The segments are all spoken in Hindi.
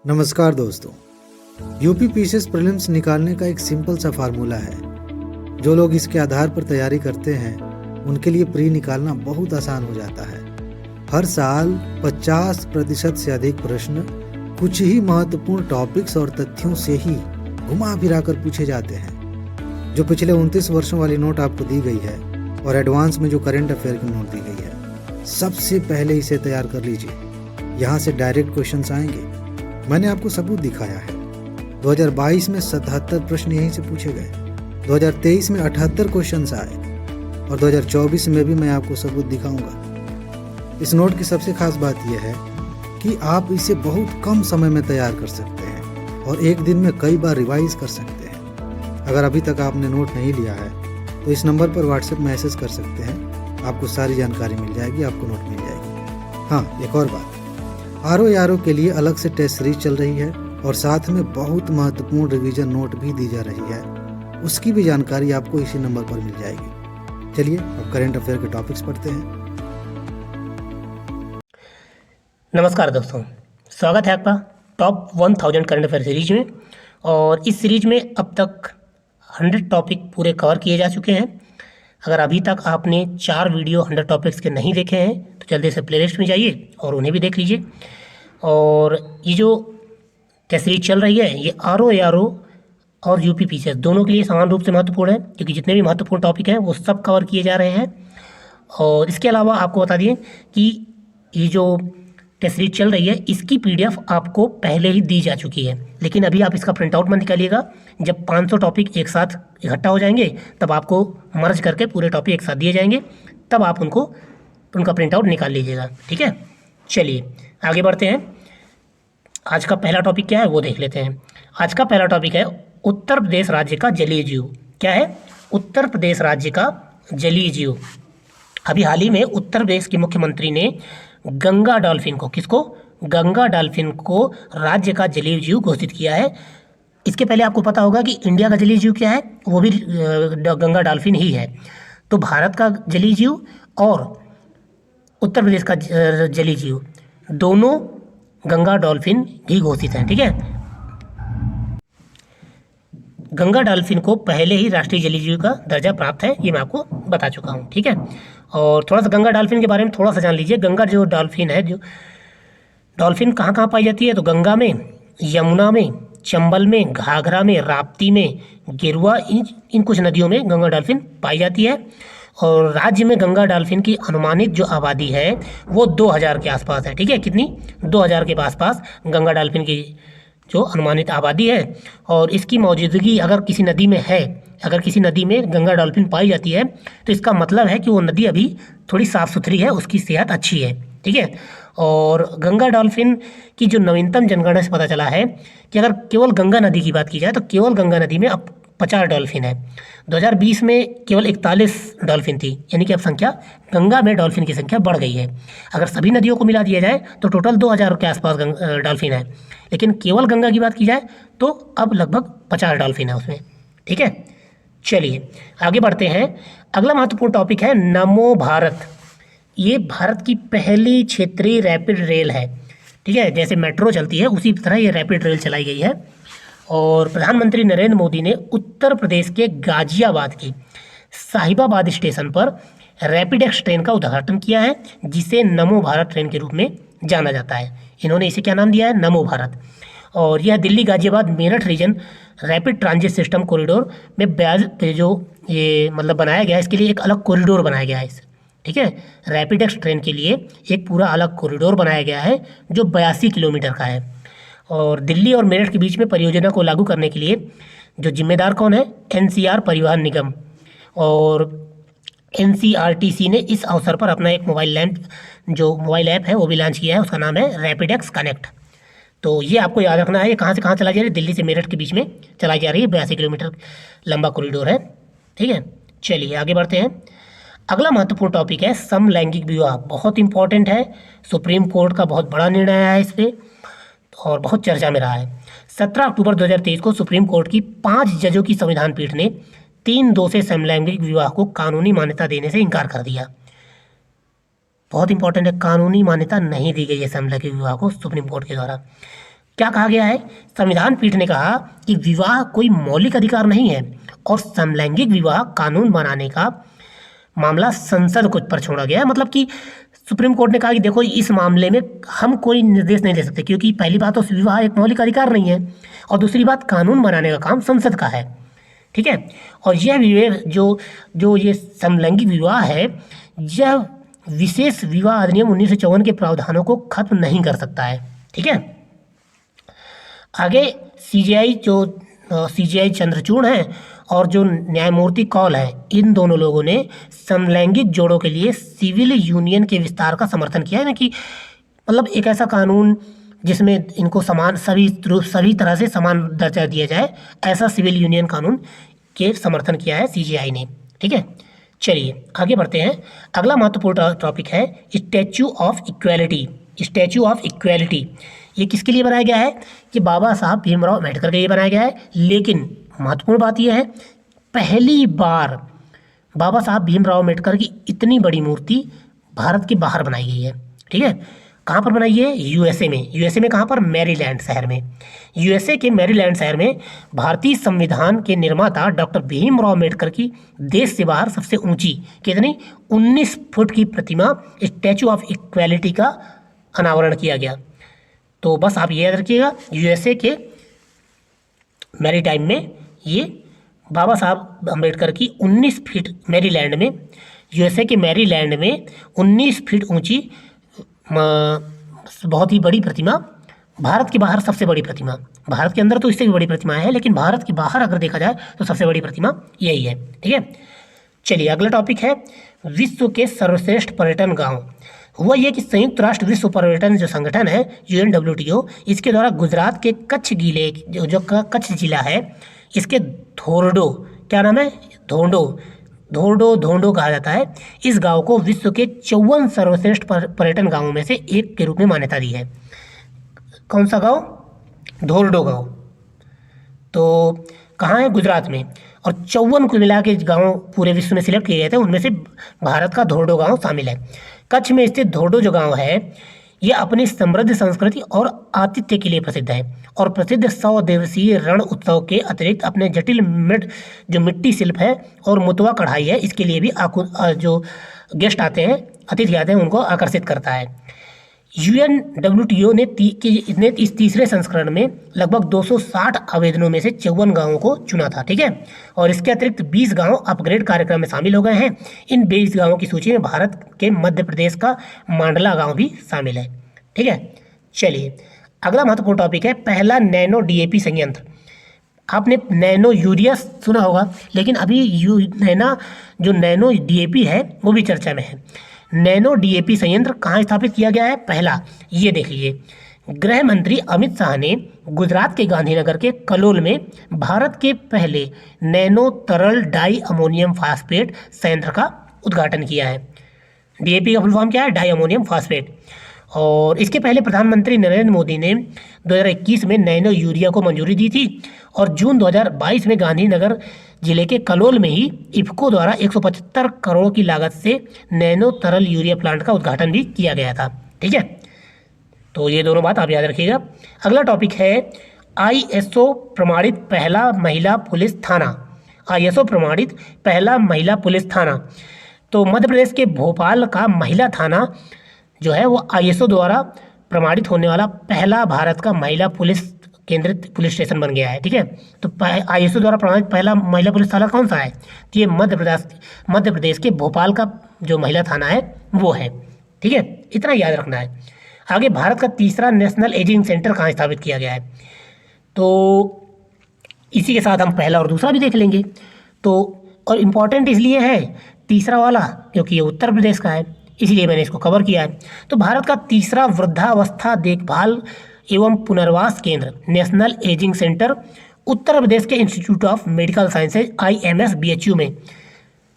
नमस्कार दोस्तों। यूपी पीसीएस प्रीलिम्स निकालने का एक सिंपल सा फार्मूला है। जो लोग इसके आधार पर तैयारी करते हैं उनके लिए प्री निकालना बहुत आसान हो जाता है। हर साल 50% से अधिक प्रश्न कुछ ही महत्वपूर्ण टॉपिक्स और तथ्यों से ही घुमा फिरा कर पूछे जाते हैं। जो पिछले 29 वर्षों वाली नोट आपको दी गई है और एडवांस में जो करंट अफेयर की नोट दी गई है, सबसे पहले इसे तैयार कर लीजिए। यहाँ से डायरेक्ट क्वेश्चंस आएंगे। मैंने आपको सबूत दिखाया है। 2022 में 77 प्रश्न यहीं से पूछे गए, 2023 में 78 क्वेश्चंस आए और 2024 में भी मैं आपको सबूत दिखाऊंगा। इस नोट की सबसे खास बात यह है कि आप इसे बहुत कम समय में तैयार कर सकते हैं और एक दिन में कई बार रिवाइज कर सकते हैं। अगर अभी तक आपने नोट नहीं लिया है तो इस नंबर पर व्हाट्सएप मैसेज कर सकते हैं, आपको सारी जानकारी मिल जाएगी, आपको नोट मिल जाएगी। हाँ, एक और बात, आरओ के लिए अलग से टेस्ट सीरीज चल रही है और साथ में बहुत महत्वपूर्ण रिवीजन नोट भी दी जा रही है। उसकी भी जानकारी आपको इसी नंबर पर मिल जाएगी। चलिए अब करंट अफेयर के टॉपिक्स पढ़ते हैं। नमस्कार दोस्तों, स्वागत है आपका टॉप 1000 करंट अफेयर सीरीज में। और इस सीरीज में अब तक 100 टॉपिक पूरे कवर किए जा चुके हैं। अगर अभी तक आपने 4 वीडियो 100 टॉपिक्स के नहीं देखे हैं तो जल्दी से प्लेलिस्ट में जाइए और उन्हें भी देख लीजिए। और ये जो टेस्ट सीरीज चल रही है ये आरओ और यूपी पीसीएस दोनों के लिए समान रूप से महत्वपूर्ण है, क्योंकि जितने भी महत्वपूर्ण टॉपिक हैं वो सब कवर किए जा रहे हैं। और इसके अलावा आपको बता दिए कि ये जो टेस्ट सीरीज चल रही है इसकी पीडीएफ आपको पहले ही दी जा चुकी है, लेकिन अभी आप इसका प्रिंट आउट मत निकालिएगा। जब 500 टॉपिक एक साथ इकट्ठा हो जाएंगे तब आपको मर्ज करके पूरे टॉपिक एक साथ दिए जाएंगे, तब आप उनका प्रिंट आउट निकाल लीजिएगा। ठीक है, चलिए आगे बढ़ते हैं। आज का पहला टॉपिक क्या है वो देख लेते हैं। आज का पहला टॉपिक है उत्तर प्रदेश राज्य का जलीय जीव। क्या है? उत्तर प्रदेश राज्य का जलीय जीव। अभी हाल ही में उत्तर प्रदेश के मुख्यमंत्री ने गंगा डॉल्फिन को, किसको? गंगा डॉल्फिन को राज्य का जलीय जीव घोषित किया है। इसके पहले आपको पता होगा कि इंडिया का जलीय जीव क्या है, वो भी गंगा डॉल्फिन ही है। तो भारत का जलीय जीव और उत्तर प्रदेश का जलीय जीव दोनों गंगा डॉल्फिन ही घोषित हैं। ठीक है, गंगा डॉल्फिन को पहले ही राष्ट्रीय जलीय जीव का दर्जा प्राप्त है, ये मैं आपको बता चुका हूँ। ठीक है, और थोड़ा सा गंगा डॉल्फिन के बारे में थोड़ा सा जान लीजिए। गंगा जो डॉल्फिन है, जो डॉल्फिन कहाँ कहाँ पाई जाती है, तो गंगा में, यमुना में, चंबल में, घाघरा में, राप्ती में, गिरुआ, इन कुछ नदियों में गंगा डॉल्फिन पाई जाती है। और राज्य में गंगा डॉल्फिन की अनुमानित जो आबादी है वो 2000 के आसपास है। ठीक है, कितनी? 2000 के आसपास गंगा डॉल्फिन की जो अनुमानित आबादी है। और इसकी मौजूदगी अगर किसी नदी में है, अगर किसी नदी में गंगा डॉल्फिन पाई जाती है तो इसका मतलब है कि वो नदी अभी थोड़ी साफ़ सुथरी है, उसकी सेहत अच्छी है। ठीक है, और गंगा डॉल्फिन की जो नवीनतम जनगणना से पता चला है कि अगर केवल गंगा नदी की बात की जाए तो केवल गंगा नदी में अब 50 डॉल्फिन है। 2020 में केवल 41 डॉल्फिन थी, यानी कि अब संख्या, गंगा में डॉल्फिन की संख्या बढ़ गई है। अगर सभी नदियों को मिला दिया जाए तो टोटल 2000 के आसपास डॉल्फिन है, लेकिन केवल गंगा की बात की जाए तो अब लगभग 50 डॉल्फिन है उसमें। ठीक है, चलिए आगे बढ़ते हैं। अगला महत्वपूर्ण टॉपिक है नमो भारत। ये भारत की पहली क्षेत्रीय रैपिड रेल है। ठीक है, जैसे मेट्रो चलती है उसी तरह ये रैपिड रेल चलाई गई है। और प्रधानमंत्री नरेंद्र मोदी ने उत्तर प्रदेश के गाजियाबाद के साहिबाबाद स्टेशन पर रैपिड एक्स ट्रेन का उद्घाटन किया है, जिसे नमो भारत ट्रेन के रूप में जाना जाता है। इन्होंने इसे क्या नाम दिया है? नमो भारत। और यह Delhi Ghaziabad Meerut region rapid transit system corridor में जो ये मतलब बनाया गया है, इसके लिए एक अलग कॉरिडोर बनाया गया है इस। ठीक है, रैपिड एक्स ट्रेन के लिए एक पूरा अलग कॉरिडोर बनाया गया है जो 82 किलोमीटर का है। और दिल्ली और मेरठ के बीच में परियोजना को लागू करने के लिए जो जिम्मेदार कौन है? एनसीआर परिवहन निगम। और एनसीआरटीसी ने इस अवसर पर अपना एक मोबाइल ऐप है वो भी लॉन्च किया है, उसका नाम है रैपिड एक्स कनेक्ट। तो ये आपको याद रखना है, ये कहाँ से कहाँ चलाई जा रही है? दिल्ली से मेरठ के बीच में चलाई जा रही है, 82 किलोमीटर लंबा कॉरिडोर है। ठीक है, चलिए आगे बढ़ते हैं। अगला महत्वपूर्ण टॉपिक है समलैंगिक विवाह। बहुत इंपॉर्टेंट है, सुप्रीम कोर्ट का बहुत बड़ा निर्णय आया है इस पर और बहुत चर्चा में रहा है। 17 अक्टूबर 2023 को सुप्रीम कोर्ट की 5 जजों की संविधान पीठ ने 3-2 से समलैंगिक विवाह को कानूनी मान्यता देने से इनकार कर दिया। बहुत इंपॉर्टेंट है, कानूनी मान्यता नहीं दी गई है समलैंगिक विवाह को सुप्रीम कोर्ट के द्वारा। क्या कहा गया है? संविधान पीठ ने कहा कि विवाह कोई मौलिक अधिकार नहीं है और समलैंगिक विवाह कानून बनाने का मामला संसद को पर छोड़ा गया है। मतलब कि सुप्रीम कोर्ट ने कहा कि देखो इस मामले में हम कोई निर्देश नहीं दे सकते, क्योंकि पहली बात तो विवाह एक मौलिक अधिकार नहीं है और दूसरी बात कानून बनाने का काम संसद का है। ठीक है, और यह विवेक जो ये समलैंगिक विवाह है, यह विशेष विवाह अधिनियम 1954 के प्रावधानों को खत्म नहीं कर सकता है। ठीक है, आगे सीजेआई चंद्रचूड़ हैं और जो न्यायमूर्ति कौल है, इन दोनों लोगों ने समलैंगिक जोड़ों के लिए सिविल यूनियन के विस्तार का समर्थन किया है ना, कि मतलब एक ऐसा कानून जिसमें इनको समान सभी तरह से समान दर्जा दिया जाए, ऐसा सिविल यूनियन कानून के समर्थन किया है सीजेआई ने। ठीक है, चलिए आगे बढ़ते हैं। अगला महत्वपूर्ण टॉपिक है statue of equality. Statue of equality ये किसके लिए बनाया गया है? कि बाबा साहब भीमराव अम्बेडकर के लिए बनाया गया है। लेकिन महत्वपूर्ण बात यह है, पहली बार बाबा साहब भीमराव अम्बेडकर की इतनी बड़ी मूर्ति भारत के बाहर बनाई गई है। ठीक है, कहाँ पर बनाई है? यूएसए में। यूएसए में कहाँ पर? मैरीलैंड शहर में। यूएसए के मैरीलैंड शहर में भारतीय संविधान के निर्माता डॉक्टर भीमराव अम्बेडकर की देश से बाहर सबसे ऊंची कितनी 19 फुट की प्रतिमा स्टैचू ऑफ इक्वेलिटी का अनावरण किया गया। तो बस आप ये याद रखिएगा, यूएसए के मैरीटाइम में ये बाबा साहब अम्बेडकर की 19 फीट मैरीलैंड में, यूएसए के मैरीलैंड में 19 फीट ऊंची बहुत ही बड़ी प्रतिमा, भारत के बाहर सबसे बड़ी प्रतिमा। भारत के अंदर तो इससे भी बड़ी प्रतिमाएं हैं, लेकिन भारत के बाहर अगर देखा जाए तो सबसे बड़ी प्रतिमा यही है। ठीक है, चलिए अगला टॉपिक है विश्व के सर्वश्रेष्ठ पर्यटन गांव। हुआ ये कि संयुक्त राष्ट्र विश्व पर्यटन जो संगठन है UNWTO, इसके द्वारा गुजरात के कच्छ जिले जो कच्छ जिला है, इसके धोर्डो, क्या नाम है? धोर्डो कहा जाता है। इस गांव को विश्व के 54 सर्वश्रेष्ठ पर्यटन गांवों में से एक के रूप में मान्यता दी है। कौन सा गांव? धोर्डो गांव। तो कहाँ है? गुजरात में। और 54 कुल मिला के गाँव पूरे विश्व में सिलेक्ट किए गए थे, उनमें से भारत का धोर्डो गांव शामिल है। कच्छ में स्थित धोर्डो जो गांव है, ये अपनी समृद्ध संस्कृति और आतिथ्य के लिए प्रसिद्ध है और प्रसिद्ध 100 दिवसीय रण उत्सव के अतिरिक्त अपने जटिल जो मिट्टी शिल्प है और मुतवा कढ़ाई है, इसके लिए भी जो गेस्ट आते हैं, अतिथि आते हैं, उनको आकर्षित करता है। UNWTO ने इस तीसरे संस्करण में लगभग 260 आवेदनों में से 54 गांवों को चुना था। ठीक है, और इसके अतिरिक्त 20 गांव अपग्रेड कार्यक्रम में शामिल हो गए हैं। इन 20 गांवों की सूची में भारत के मध्य प्रदेश का मांडला गांव भी शामिल है। ठीक है, चलिए अगला महत्वपूर्ण टॉपिक है पहला नैनो DAP संयंत्र। आपने नैनो यूरिया सुना होगा, लेकिन अभी जो नैनो DAP है वो भी चर्चा में है। नैनो DAP संयंत्र कहाँ स्थापित किया गया है? पहला, ये देख लीजिए, गृह मंत्री अमित शाह ने गुजरात के गांधीनगर के कलोल में भारत के पहले नैनो तरल डाई अमोनियम फास्फेट संयंत्र का उद्घाटन किया है। DAP का फुल फॉर्म क्या है? Di ammonium phosphate. और इसके पहले प्रधानमंत्री नरेंद्र मोदी ने 2021 में नैनो यूरिया को मंजूरी दी थी और जून 2022 में गांधीनगर जिले के कलोल में ही इफ्को द्वारा 175 करोड़ की लागत से नैनो तरल यूरिया प्लांट का उद्घाटन भी किया गया था। ठीक है, तो ये दोनों बात आप याद रखिएगा। अगला टॉपिक है ISO प्रमाणित पहला महिला पुलिस थाना। ISO प्रमाणित पहला महिला पुलिस थाना। तो मध्य प्रदेश के भोपाल का महिला थाना जो है वो ISO द्वारा प्रमाणित होने वाला पहला भारत का महिला पुलिस केंद्रित पुलिस स्टेशन बन गया है। ठीक है, तो ISO द्वारा प्रमाणित पहला महिला पुलिस थाना कौन सा है? तो ये मध्य प्रदेश के भोपाल का जो महिला थाना है वो है। ठीक है, इतना याद रखना है। आगे भारत का तीसरा नेशनल एजिंग सेंटर कहाँ स्थापित किया गया है? तो इसी के साथ हम पहला और दूसरा भी देख लेंगे। तो और इम्पॉर्टेंट इसलिए है तीसरा वाला क्योंकि ये उत्तर प्रदेश का है, इसलिए मैंने इसको कवर किया है। तो भारत का तीसरा वृद्धावस्था देखभाल एवं पुनर्वास केंद्र national ageing centre Uttar Pradesh के institute of medical sciences IMS BHU में,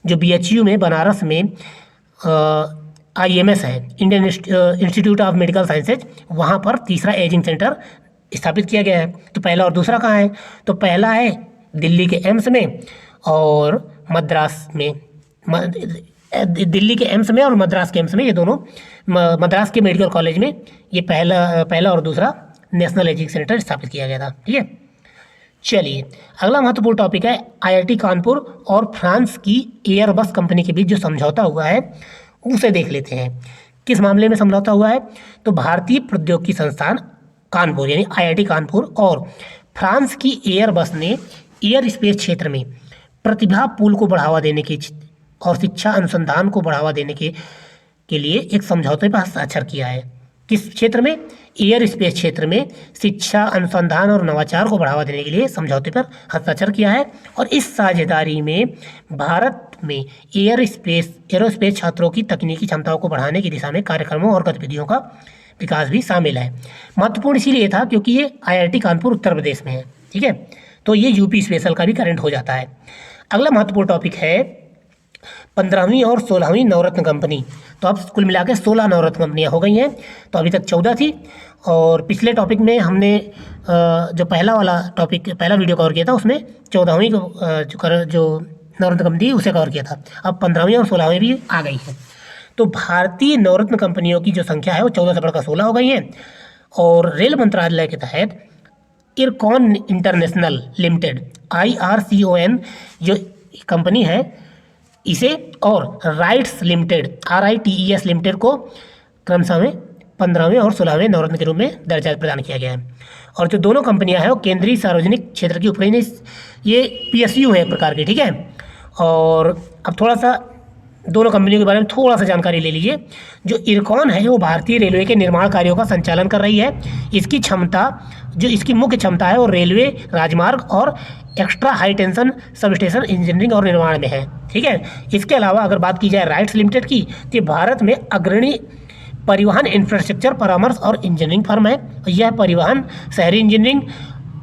जो BHU में बनारस में IMS है, Indian institute of medical sciences, वहाँ पर तीसरा एजिंग सेंटर स्थापित किया गया है। तो पहला और दूसरा कहाँ है? तो पहला है दिल्ली के एम्स में और मद्रास में, दिल्ली के एम्स में और मद्रास के एम्स में, ये दोनों मद्रास के मेडिकल कॉलेज में ये पहला और दूसरा नेशनल एजुकेशन सेंटर स्थापित किया गया था। ठीक है, चलिए अगला महत्वपूर्ण टॉपिक है आईआईटी कानपुर और फ्रांस की एयरबस कंपनी के बीच जो समझौता हुआ है उसे देख लेते हैं। किस मामले में समझौता हुआ है? तो भारतीय प्रौद्योगिकी संस्थान कानपुर यानी आईआईटी कानपुर और फ्रांस की एयरबस ने एयर स्पेस क्षेत्र में प्रतिभा पूल को बढ़ावा देने की और शिक्षा अनुसंधान को बढ़ावा देने के लिए एक समझौते पर हस्ताक्षर किया है। किस क्षेत्र में? एयर स्पेस क्षेत्र में शिक्षा अनुसंधान और नवाचार को बढ़ावा देने के लिए समझौते पर हस्ताक्षर किया है। और इस साझेदारी में भारत में एरोस्पेस छात्रों की तकनीकी क्षमताओं को बढ़ाने की दिशा में कार्यक्रमों और गतिविधियों का विकास भी शामिल है। महत्वपूर्ण इसीलिए था क्योंकि ये आईआईटी कानपुर उत्तर प्रदेश में है। ठीक है, तो ये यूपी स्पेशल का भी करंट हो जाता है। अगला महत्वपूर्ण टॉपिक है 15वीं और 16वीं नवरत्न कंपनी। तो अब कुल मिला के 16 नवरत्न कंपनियां हो गई हैं, तो अभी तक 14 थी। और पिछले टॉपिक में हमने जो पहला वीडियो कवर किया था उसमें 14वीं जो नवरत्न कंपनी थी उसे कवर किया था। अब 15वीं और 16वीं भी आ गई है। तो भारतीय नवरत्न कंपनियों की जो संख्या है वो 14 से बढ़कर 16 हो गई है। और रेल मंत्रालय के तहत इरकॉन इंटरनेशनल लिमिटेड IRCON जो कंपनी है इसे और राइट्स लिमिटेड RITES लिमिटेड को क्रमशः में 15वें और 16वें नवरत्न के रूप में दर्जा प्रदान किया गया है। और जो दोनों कंपनियां हैं वो केंद्रीय सार्वजनिक क्षेत्र की उपक्रम, ये PSU है एक प्रकार की। ठीक है, और अब थोड़ा सा दोनों कंपनियों के बारे में थोड़ा सा जानकारी ले लीजिए। जो इरकॉन है वो भारतीय रेलवे के निर्माण कार्यों का संचालन कर रही है। इसकी मुख्य क्षमता है वो रेलवे, राजमार्ग और extra high tension sub station engineering और निर्माण में है। ठीक है, इसके अलावा अगर बात की जाए राइट्स लिमिटेड की, तो भारत में अग्रणी परिवहन इंफ्रास्ट्रक्चर परामर्श और इंजीनियरिंग फर्म है। यह परिवहन, शहरी इंजीनियरिंग,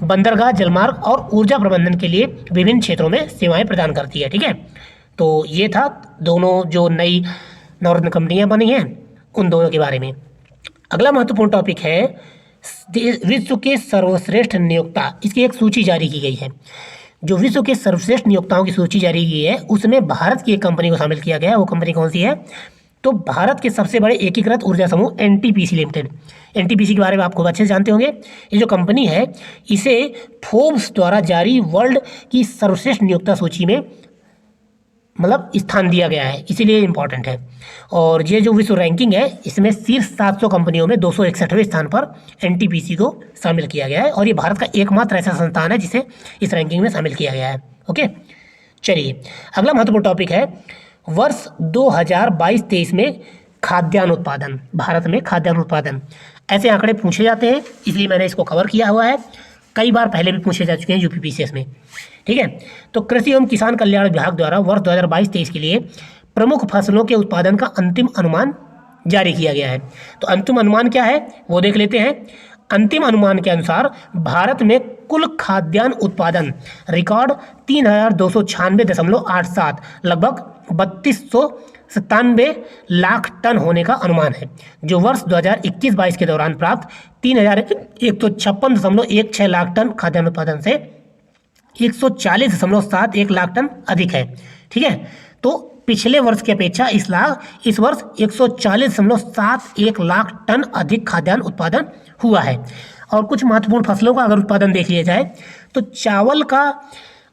बंदरगाह, जलमार्ग और ऊर्जा प्रबंधन के लिए विभिन्न क्षेत्रों में सेवाएं प्रदान करती है। ठीक है, तो ये था दोनों जो नई नवरत्न कंपनियां बनी हैं उन दोनों के बारे में। अगला महत्वपूर्ण टॉपिक है विश्व के सर्वश्रेष्ठ नियोक्ता। इसकी एक सूची जारी की गई है। जो विश्व के सर्वश्रेष्ठ नियोक्ताओं की सूची जारी की है उसमें भारत की एक कंपनी को शामिल किया गया है। वो कंपनी कौन सी है? तो भारत के सबसे बड़े एकीकृत ऊर्जा समूह NTPC लिमिटेड। NTPC के बारे में आप खूब अच्छे से जानते होंगे। ये जो कंपनी है इसे फोर्ब्स द्वारा जारी वर्ल्ड की सर्वश्रेष्ठ नियोक्ता सूची में मतलब स्थान दिया गया है, इसीलिए इम्पॉर्टेंट है। और ये जो विश्व रैंकिंग है इसमें शीर्ष 700 कंपनियों में 261वें स्थान पर NTPC को शामिल किया गया है। और ये भारत का एकमात्र ऐसा संस्थान है जिसे इस रैंकिंग में शामिल किया गया है। ओके, चलिए अगला महत्वपूर्ण टॉपिक है वर्ष 2022-23 में खाद्यान्न उत्पादन। भारत में खाद्यान्न उत्पादन, ऐसे आंकड़े पूछे जाते हैं इसलिए मैंने इसको कवर किया हुआ है। कई बार पहले भी पूछे जा चुके हैं UPPCS में। ठीक है, तो कृषि एवं किसान कल्याण विभाग द्वारा वर्ष 2022-23 के लिए प्रमुख फसलों के उत्पादन का अंतिम अनुमान जारी किया गया है। तो अंतिम अनुमान क्या है वो देख लेते हैं। अंतिम अनुमान के अनुसार भारत में कुल खाद्यान्न उत्पादन रिकॉर्ड 3296.87 लगभग 3297 लाख टन होने का अनुमान है, जो वर्ष 2021-22 के दौरान प्राप्त 3156.16 लाख टन खाद्यान्न उत्पादन से 140.71 लाख टन अधिक है। ठीक है, तो पिछले वर्ष की अपेक्षा इस वर्ष 140.71 लाख टन अधिक खाद्यान्न उत्पादन हुआ है। और कुछ महत्वपूर्ण फसलों का अगर उत्पादन देख लिया जाए तो चावल का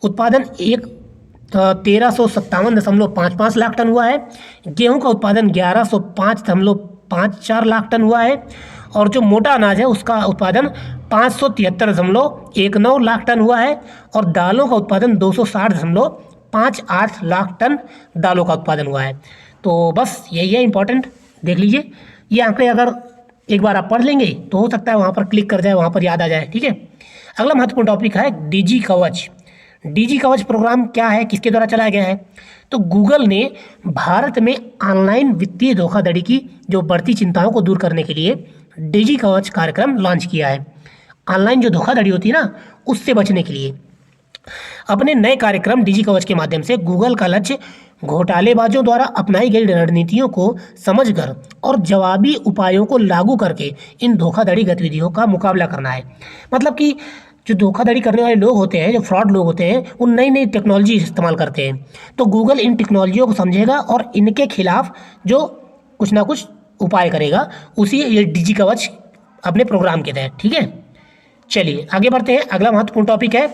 उत्पादन 1357.55 लाख टन हुआ है। गेहूं का उत्पादन 1105.54 लाख टन हुआ है। और जो मोटा अनाज है उसका उत्पादन 573.19 लाख टन हुआ है। और दालों का उत्पादन 260.58 लाख टन दालों का उत्पादन हुआ है। तो बस यही है इंपॉर्टेंट, देख लीजिए। ये आंकड़े अगर एक बार आप पढ़ लेंगे तो हो सकता है वहाँ पर क्लिक कर जाए, वहाँ पर याद आ जाए। ठीक है, अगला महत्वपूर्ण टॉपिक है DG कवच। DG कवच प्रोग्राम क्या है, किसके द्वारा चलाया गया है? तो गूगल ने भारत में ऑनलाइन वित्तीय धोखाधड़ी की जो बढ़ती चिंताओं को दूर करने के लिए DG कवच कार्यक्रम लॉन्च किया है। ऑनलाइन जो धोखाधड़ी होती है ना उससे बचने के लिए अपने नए कार्यक्रम DG कवच के माध्यम से गूगल का लक्ष्य घोटालेबाजों द्वारा अपनाई गई रणनीतियों को समझकर और जवाबी उपायों को लागू करके इन धोखाधड़ी गतिविधियों का मुकाबला करना है। मतलब कि जो धोखाधड़ी करने वाले लोग होते हैं, जो फ्रॉड लोग होते हैं, वो नई नई टेक्नोलॉजी इस्तेमाल करते हैं। तो गूगल इन टेक्नोलॉजियों को समझेगा और इनके खिलाफ जो कुछ ना कुछ उपाय करेगा, उसी ये DG कवच अपने प्रोग्राम के तहत। ठीक है, चलिए आगे बढ़ते हैं। अगला महत्वपूर्ण टॉपिक है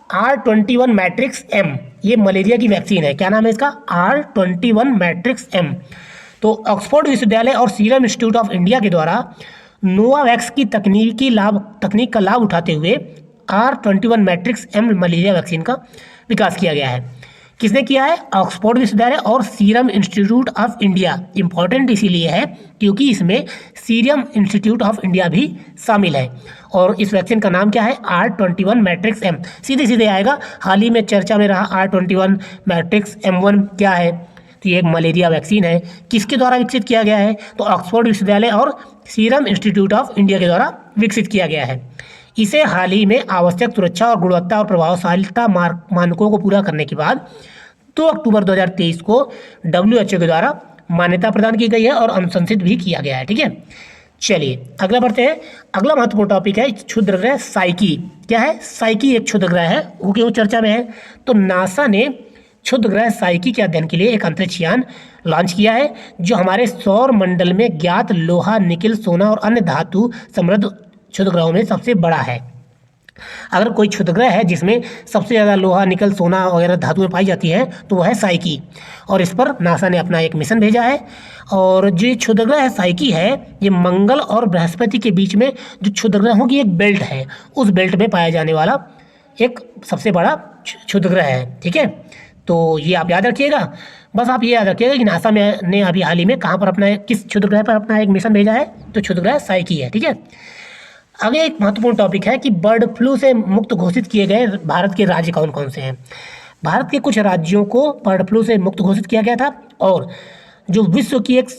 R21 मैट्रिक्स एम। ये मलेरिया की वैक्सीन है। क्या नाम है इसका? R21 matrix M. तो ऑक्सफोर्ड विश्वविद्यालय और सीरम इंस्टीट्यूट ऑफ इंडिया के द्वारा नोवावैक्स की तकनीक का लाभ उठाते हुए R21 matrix M malaria vaccine का विकास किया गया है। किसने किया है? ऑक्सफोर्ड विश्वविद्यालय और serum institute of India. Important इसीलिए है क्योंकि इसमें सीरम इंस्टीट्यूट ऑफ इंडिया भी शामिल है। और इस वैक्सीन का नाम क्या है? R21 matrix M. सीधे सीधे आएगा। हाल ही में चर्चा में रहा R21 मैट्रिक्स M1 क्या है? तो ये एक मलेरिया वैक्सीन है। किसके द्वारा विकसित किया गया है? तो ऑक्सफोर्ड विश्वविद्यालय और सीरम इंस्टीट्यूट ऑफ इंडिया के द्वारा विकसित किया गया है। इसे हाल ही में आवश्यक सुरक्षा और गुणवत्ता और प्रभावशीलता मानकों को पूरा करने के बाद 2 अक्टूबर 2023 को WHO के द्वारा मान्यता प्रदान की गई है और अनुशंसित भी किया गया है। ठीक है, चलिए अगला बढ़ते हैं। अगला महत्वपूर्ण टॉपिक है क्षुद्रग्रह साइकी। क्या है? साइकी एक क्षुद्रग्रह है। वो क्यों चर्चा में है? तो नासा ने क्षुद्रग्रह साइकी के अध्ययन के लिए एक अंतरिक्ष यान लॉन्च किया है जो हमारे सौर मंडल में ज्ञात लोहा, निकिल, सोना और अन्य धातु समृद्ध क्षुद्रग्रहों में सबसे बड़ा है। अगर कोई क्षुद्रग्रह है जिसमें सबसे ज़्यादा लोहा, निकल, सोना वगैरह धातुएं पाई जाती हैं तो वह है साइकी। और इस पर नासा ने अपना एक मिशन भेजा है। और जो क्षुद्रग्रह साइकी है ये मंगल और बृहस्पति के बीच में जो क्षुद्रग्रहों की एक बेल्ट है उस बेल्ट में पाया जाने वाला एक सबसे बड़ा क्षुद्रग्रह है। ठीक है, तो ये आप याद रखिएगा। बस आप ये याद रखिएगा कि नासा ने अभी हाल ही में कहाँ पर अपना किस क्षुद्रग्रह पर अपना एक मिशन भेजा है? तो क्षुद्रग्रह साइकी है। ठीक है, आगे एक महत्वपूर्ण टॉपिक है कि बर्ड फ्लू से मुक्त घोषित किए गए भारत के राज्य कौन कौन से हैं। भारत के कुछ राज्यों को बर्ड फ्लू से मुक्त घोषित किया गया था और जो विश्व की एक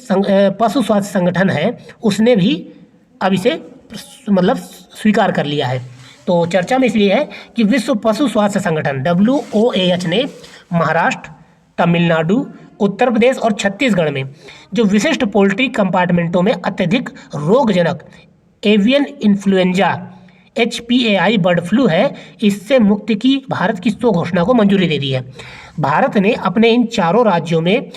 पशु स्वास्थ्य संगठन है उसने भी अब इसे मतलब स्वीकार कर लिया है। तो चर्चा में इसलिए है कि विश्व पशु स्वास्थ्य संगठन WOAH ने महाराष्ट्र, तमिलनाडु, उत्तर प्रदेश और छत्तीसगढ़ में जो विशिष्ट पोल्ट्री कंपार्टमेंटों में अत्यधिक रोगजनक avian influenza HPAI bird flu है, इससे मुक्ति की भारत की सो घोषणा को मंजूरी दे दी है। भारत ने अपने इन चारों राज्यों में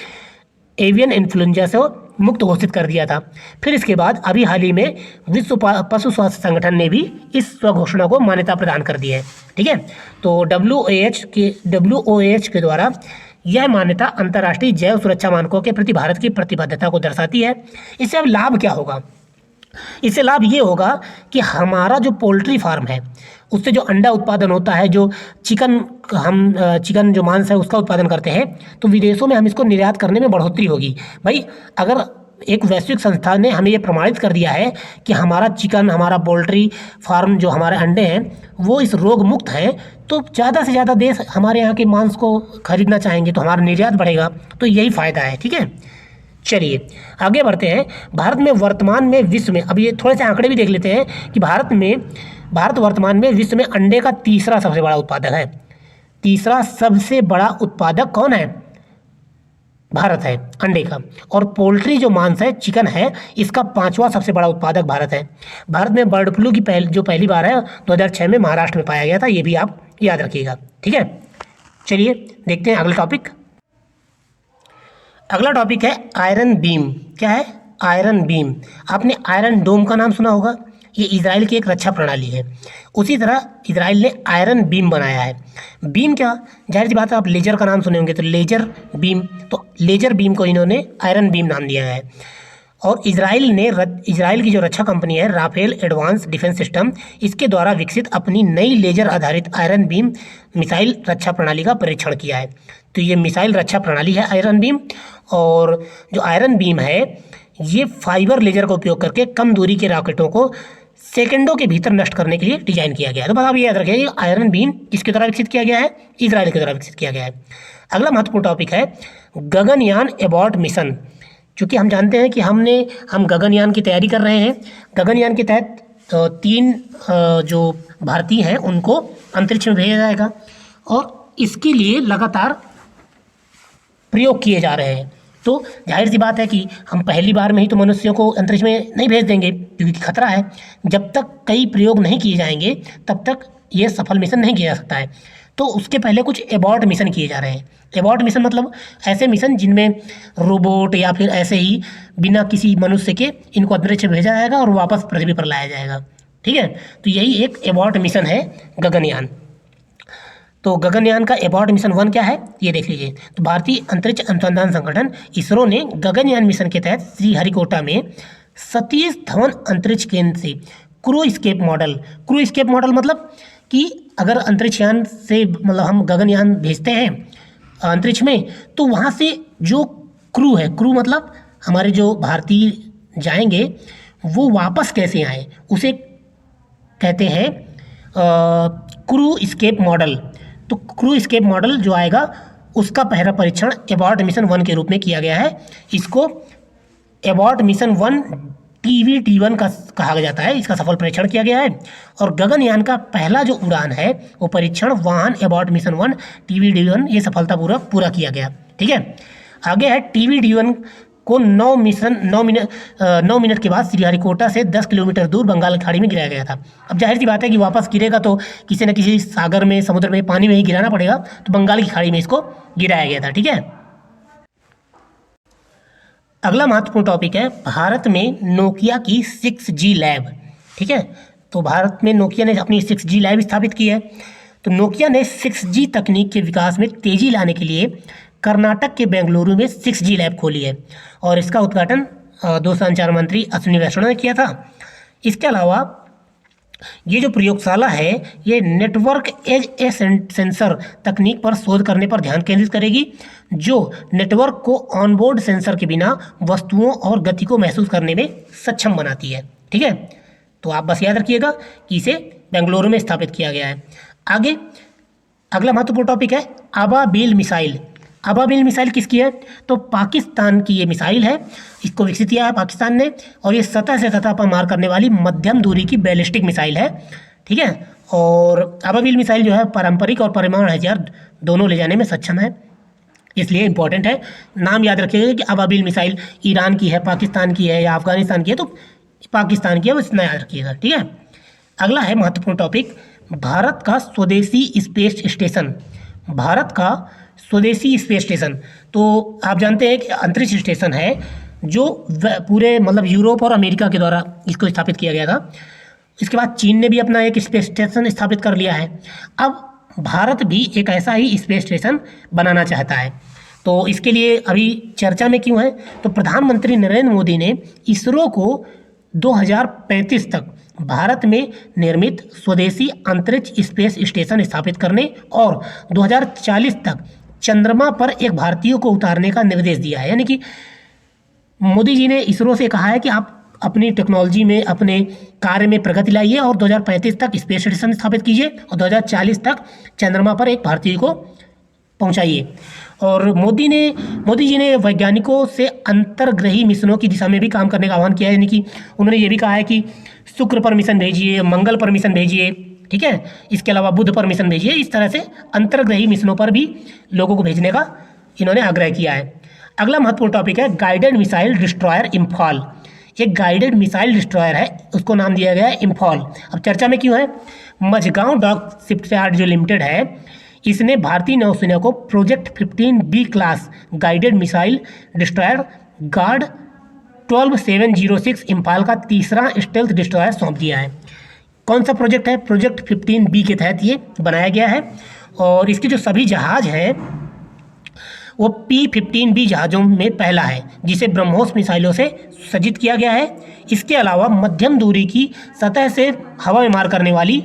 एवियन इन्फ्लुएंजा से मुक्त घोषित कर दिया था। फिर इसके बाद अभी हाल ही में विश्व पशु स्वास्थ्य संगठन ने भी इस स्वघोषणा को मान्यता प्रदान कर दी है। ठीक है, तो WOAH के द्वारा यह मान्यता अंतर्राष्ट्रीय जैव सुरक्षा मानकों के प्रति भारत की प्रतिबद्धता को दर्शाती है। इससे अब लाभ क्या होगा? इससे लाभ ये होगा कि हमारा जो पोल्ट्री फार्म है उससे जो अंडा उत्पादन होता है, जो चिकन जो मांस है उसका उत्पादन करते हैं, तो विदेशों में हम इसको निर्यात करने में बढ़ोतरी होगी। भाई अगर एक वैश्विक संस्था ने हमें ये प्रमाणित कर दिया है कि हमारा चिकन, हमारा पोल्ट्री फार्म, जो हमारे अंडे हैं वो इस रोग मुक्त हैं, तो ज़्यादा से ज़्यादा देश हमारे यहाँ के मांस को खरीदना चाहेंगे, तो हमारा निर्यात बढ़ेगा। तो यही फ़ायदा है। ठीक है, चलिए आगे बढ़ते हैं। भारत में वर्तमान में विश्व में, अब ये थोड़े से आंकड़े भी देख लेते हैं कि भारत वर्तमान में विश्व में अंडे का तीसरा सबसे बड़ा उत्पादक है। तीसरा सबसे बड़ा उत्पादक कौन है? भारत है अंडे का। और पोल्ट्री जो मांस है, चिकन है, इसका 5वां सबसे बड़ा उत्पादक भारत है। भारत में बर्ड फ्लू की पहली बार है 2006 में महाराष्ट्र में पाया गया था। ये भी आप याद रखिएगा। ठीक है, चलिए देखते हैं अगला टॉपिक। अगला टॉपिक है आयरन बीम। क्या है? Iron beam. आपने आयरन डोम का नाम सुना होगा। ये इजराइल की एक रक्षा प्रणाली है। उसी तरह इजराइल ने आयरन बीम बनाया है। बीम क्या? जाहिर सी बात है, आप लेजर का नाम सुने होंगे, तो लेजर बीम, तो लेजर बीम को इन्होंने आयरन बीम नाम दिया है। और इजराइल की जो रक्षा कंपनी है राफेल एडवांस डिफेंस सिस्टम, इसके द्वारा विकसित अपनी नई लेजर आधारित आयरन बीम मिसाइल रक्षा प्रणाली का परीक्षण किया है। तो ये मिसाइल रक्षा प्रणाली है आयरन बीम। और जो आयरन बीम है ये फाइबर लेजर का उपयोग करके कम दूरी के रॉकेटों को सेकंडों के भीतर नष्ट करने के लिए डिजाइन किया गया है। तो बस आप ये याद रखिए, आयरन बीम किसके द्वारा विकसित किया गया है? इजराइल के द्वारा विकसित किया गया है। अगला महत्वपूर्ण टॉपिक है गगनयान एबॉर्ट मिशन। चूँकि हम जानते हैं कि हम गगनयान की तैयारी कर रहे हैं। गगनयान के तहत 3 जो भारतीय हैं उनको अंतरिक्ष में भेजा जाएगा और इसके लिए लगातार प्रयोग किए जा रहे हैं। तो जाहिर सी बात है कि हम पहली बार में ही तो मनुष्यों को अंतरिक्ष में नहीं भेज देंगे, क्योंकि खतरा है। जब तक कई प्रयोग नहीं किए जाएंगे तब तक ये सफल मिशन नहीं किया जा सकता है। तो उसके पहले कुछ एबॉर्ट मिशन किए जा रहे हैं। एबॉर्ट मिशन मतलब ऐसे मिशन जिनमें रोबोट या फिर ऐसे ही बिना किसी मनुष्य के इनको अंतरिक्ष में भेजा जाएगा और वापस पृथ्वी पर लाया जाएगा। ठीक है। तो यही एक एबॉर्ट मिशन है गगनयान। तो गगनयान का एबॉर्ट मिशन 1 क्या है ये देख लीजिए। तो भारतीय अंतरिक्ष अनुसंधान संगठन इसरो ने गगनयान मिशन के तहत श्रीहरिकोटा में सतीश धवन अंतरिक्ष केंद्र से क्रू स्केप मॉडल मतलब कि अगर अंतरिक्ष यान से मतलब हम गगनयान भेजते हैं अंतरिक्ष में, तो वहाँ से जो क्रू मतलब हमारे जो भारतीय जाएंगे वो वापस कैसे आए, उसे कहते हैं क्रू स्केप मॉडल। तो क्रू स्केप मॉडल जो आएगा उसका पहला परीक्षण एबॉर्ट मिशन 1 के रूप में किया गया है। इसको एबॉर्ट मिशन 1 TVD1 का कहा जाता है। इसका सफल परीक्षण किया गया है और गगनयान का पहला जो उड़ान है वो परीक्षण वाहन एबॉर्ट मिशन 1 TVD1 ये सफलतापूर्वक पूरा किया गया। ठीक है, आगे है TVD1 को 9 मिनट के बाद श्रीहरिकोटा से 10 किलोमीटर दूर बंगाल की खाड़ी में गिराया गया था। अब जाहिर सी बात है कि वापस गिरेगा तो किसी न किसी सागर में, समुद्र में, पानी में ही गिराना पड़ेगा, तो बंगाल की खाड़ी में इसको गिराया गया था। ठीक है, अगला महत्वपूर्ण टॉपिक है भारत में नोकिया की 6G लैब। ठीक है, तो भारत में नोकिया ने अपनी 6G लैब स्थापित की है। तो नोकिया ने 6G तकनीक के विकास में तेजी लाने के लिए कर्नाटक के बेंगलुरु में 6G लैब खोली है और इसका उद्घाटन दूरसंचार मंत्री अश्विनी वैष्णव ने किया था। इसके अलावा ये जो प्रयोगशाला है ये नेटवर्क एज ए सेंसर तकनीक पर शोध करने पर ध्यान केंद्रित करेगी, जो नेटवर्क को ऑनबोर्ड सेंसर के बिना वस्तुओं और गति को महसूस करने में सक्षम बनाती है। ठीक है, तो आप बस याद रखिएगा कि इसे बेंगलुरु में स्थापित किया गया है। आगे अगला महत्वपूर्ण टॉपिक है अबाबील मिसाइल। अबाबील मिसाइल किसकी है? तो पाकिस्तान की ये मिसाइल है, इसको विकसित किया है पाकिस्तान ने और ये सतह से सतह पर मार करने वाली मध्यम दूरी की बैलिस्टिक मिसाइल है। ठीक है, और अबाबील मिसाइल जो है पारंपरिक और परमाणु हथियार दोनों ले जाने में सक्षम है, इसलिए इंपॉर्टेंट है। नाम याद रखिएगा कि अबाबील मिसाइल ईरान की है, पाकिस्तान की है या अफगानिस्तान की है, तो पाकिस्तान की है, बस इतना याद रखिएगा। ठीक है, अगला है महत्वपूर्ण टॉपिक भारत का स्वदेशी स्पेस स्टेशन। भारत का स्वदेशी स्पेस स्टेशन, तो आप जानते हैं कि अंतरिक्ष स्टेशन है जो पूरे मतलब यूरोप और अमेरिका के द्वारा इसको स्थापित किया गया था। इसके बाद चीन ने भी अपना एक स्पेस स्टेशन स्थापित कर लिया है। अब भारत भी एक ऐसा ही स्पेस स्टेशन बनाना चाहता है। तो इसके लिए अभी चर्चा में क्यों है? तो प्रधानमंत्री नरेंद्र मोदी ने इसरो को 2035 तक भारत में निर्मित स्वदेशी अंतरिक्ष स्पेस स्टेशन स्थापित करने और 2040 तक चंद्रमा पर एक भारतीय को उतारने का निर्देश दिया है। यानी कि मोदी जी ने इसरो से कहा है कि आप अपनी टेक्नोलॉजी में, अपने कार्य में प्रगति लाइए और 2035 तक स्पेस स्टेशन स्थापित कीजिए और 2040 तक चंद्रमा पर एक भारतीय को पहुंचाइए। और मोदी जी ने वैज्ञानिकों से अंतर्ग्रही मिशनों की दिशा में भी काम करने का आह्वान किया है। यानी कि उन्होंने ये भी कहा है कि शुक्र पर मिशन भेजिए, मंगल पर मिशन भेजिए, ठीक है, इसके अलावा बुध पर मिशन भेजिए। इस तरह से अंतर्ग्रही मिशनों पर भी लोगों को भेजने का इन्होंने आग्रह किया है। अगला महत्वपूर्ण टॉपिक है गाइडेड मिसाइल डिस्ट्रॉयर इम्फॉल। एक गाइडेड मिसाइल डिस्ट्रॉयर है, उसको नाम दिया गया है इम्फॉल। अब चर्चा में क्यों है? मझगांव डॉक शिपयार्ड जो लिमिटेड है, इसने भारतीय नौसेना को project 15B class guided missile destroyer guard 12706 Imphal का तीसरा स्टेल्थ डिस्ट्रॉयर सौंप दिया है। कौन सा प्रोजेक्ट है? प्रोजेक्ट 15B के तहत ये बनाया गया है और इसके जो सभी जहाज हैं वो P-15B जहाज़ों में पहला है जिसे ब्रह्मोस मिसाइलों से सज्जित किया गया है। इसके अलावा मध्यम दूरी की सतह से हवा में मार करने वाली